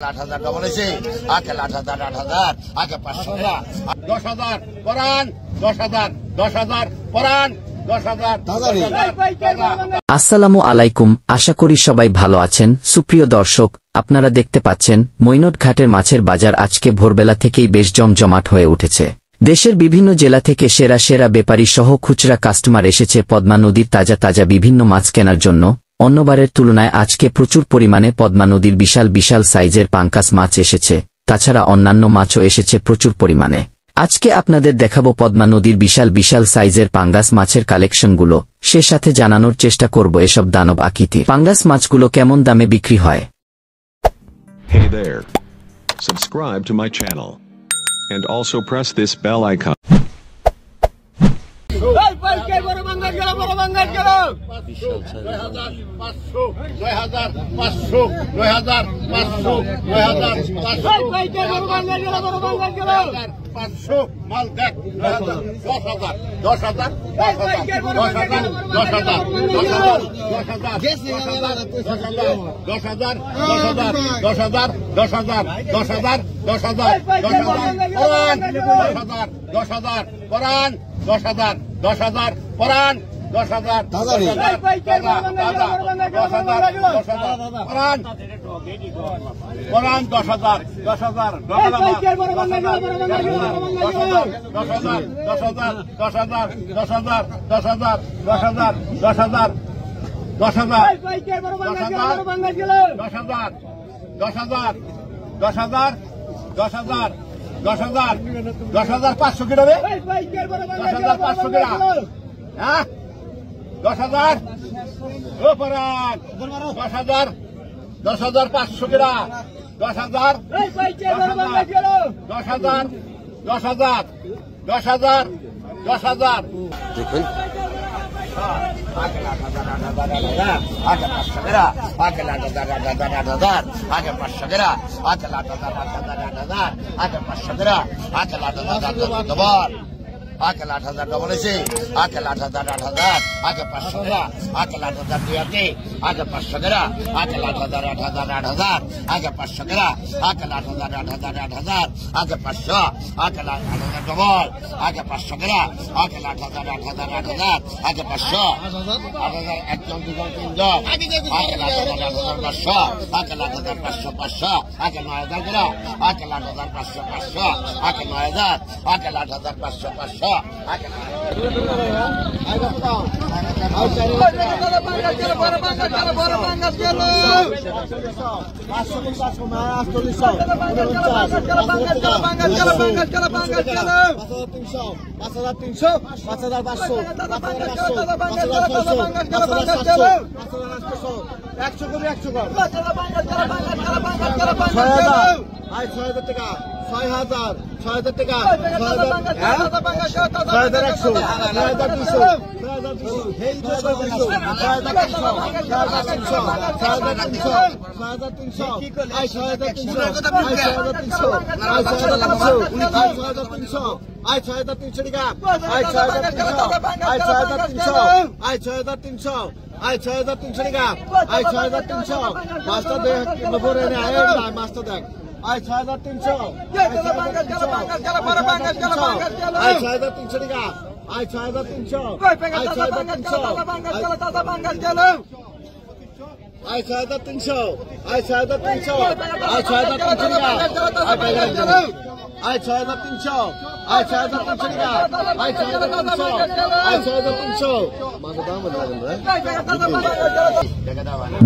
8,000 double হয়েছে, আগে 8,000 8,000, আগে 500 টাকা, 10,000 পরান, 10,000 10,000 পরান, 10,000। আসসালামু আলাইকুম, আশা করি সবাই ভালো আছেন। সুপ্রিয় দর্শক, আপনারা দেখতে পাচ্ছেন মৈনট ঘাটের মাছের বাজার আজকে ভোরবেলা থেকেই বেশ জমজমাট হয়ে উঠেছে। দেশের বিভিন্ন জেলা থেকে সেরা সেরা ব্যাপারী সহ খুচরা কাস্টমার এসেছে পদ্মা নদীর তাজা তাজা বিভিন্ন মাছ কেনার জন্য। অন্যবারের তুলনায় আজকে প্রচুর পরিমাণে পদ্মা নদীর বিশাল বিশাল সাইজের পাঙ্কাস মাছ এসেছে, তাছাড়া অন্যান্য মাছও এসেছে প্রচুর পরিমাণে। আজকে আপনাদের দেখাবো পদ্মা নদীর বিশাল বিশাল সাইজের পাঙ্গাস মাছের কালেকশনগুলো, সে সাথে জানানোর চেষ্টা করব এসব দানব আকৃতির পাঙ্গাস মাছগুলো কেমন দামে বিক্রি হয়। Hey there. Subscribe to my channel. And also press this bell icon. মাল দেখ 10,000 10,000 পরান 10,000 পরান 10,000 পরান 10,000 500 কিলো রে 10,500 কিলো হ্যাঁ 10,000 ও পরান 10,500 কিলো 10,000 দেখুন আগে 8,000 আগে 500 টাকা আগে 8,000 আগে 500 টাকা আগে 8,000 আগে 500 টাকা আগে 8,000 ডবল আগে 8,000 ডবল হয়েছে, আগে 8,000 আগে 500 টাকা আগে 8,000 দুই আগে 500 টাকা আগে 8,000 আগে 500 টাকা আগে 8,000 আগে 500 আগে 8,000 ডবল আগে 500 টাকা আগে 8,000 আগে 500 8,000 একজন দুজন তিনজন আগে 8,000 আগে 8,500 আগে 9,000 টাকা আগে 8,500 আগে 9,000 আগে 8,500 আগে মাছটা দেখ 6,300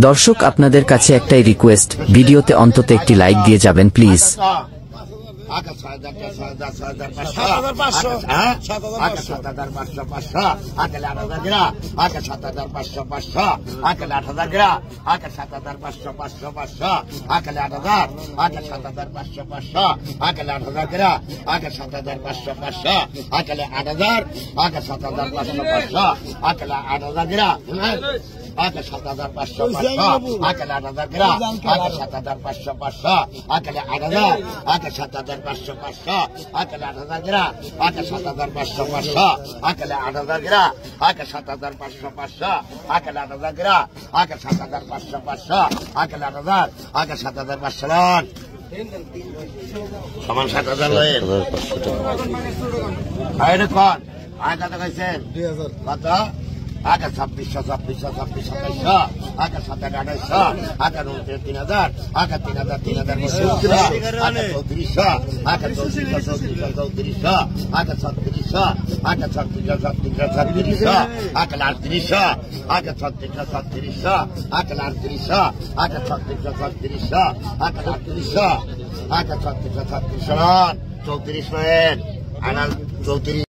দর্শক, আপনাদের কাছে একটাই রিকোয়েস্ট, ভিডিওতে অন্তত একটি লাইক দিয়ে যাবেন প্লিজ। আগে 6,500 আগে 7,500 আগে 8,000 গ্রা আগে 7,500 আগে 8,000 গ্রা আগে 7,500 আগে 8,000 আগে 7,500 আগে 8,000 গ্রা আগে 7,500 আগে 8,000 আগে 7,500 আগে 8,000 গ্রা আগে 7,500 আগে 8,000 গ্রা আগে 7,500 আগে 8,000 আগে 7,500 আগে 8,000 গ্রা আগে 7,500 আগে 8,000 গ্রা আগে 7,500 আগে 8,000 গ্রা আগে 7,500 আগে 8,000 আগে 7,500 সমান 7,000 লয়েন আরে কোন আয় কত কইছেন 2000 কত আগে 2600 আগে 2700 আগে 3000 আগে 3000 আগে 3400 আগে 3400 আগে 3600 আগে 3600 আগে 3800 আগে 3600 আগে 3800 আগে 3600 আগে 3800 আগে 3600 34 লয়েন আনাল 34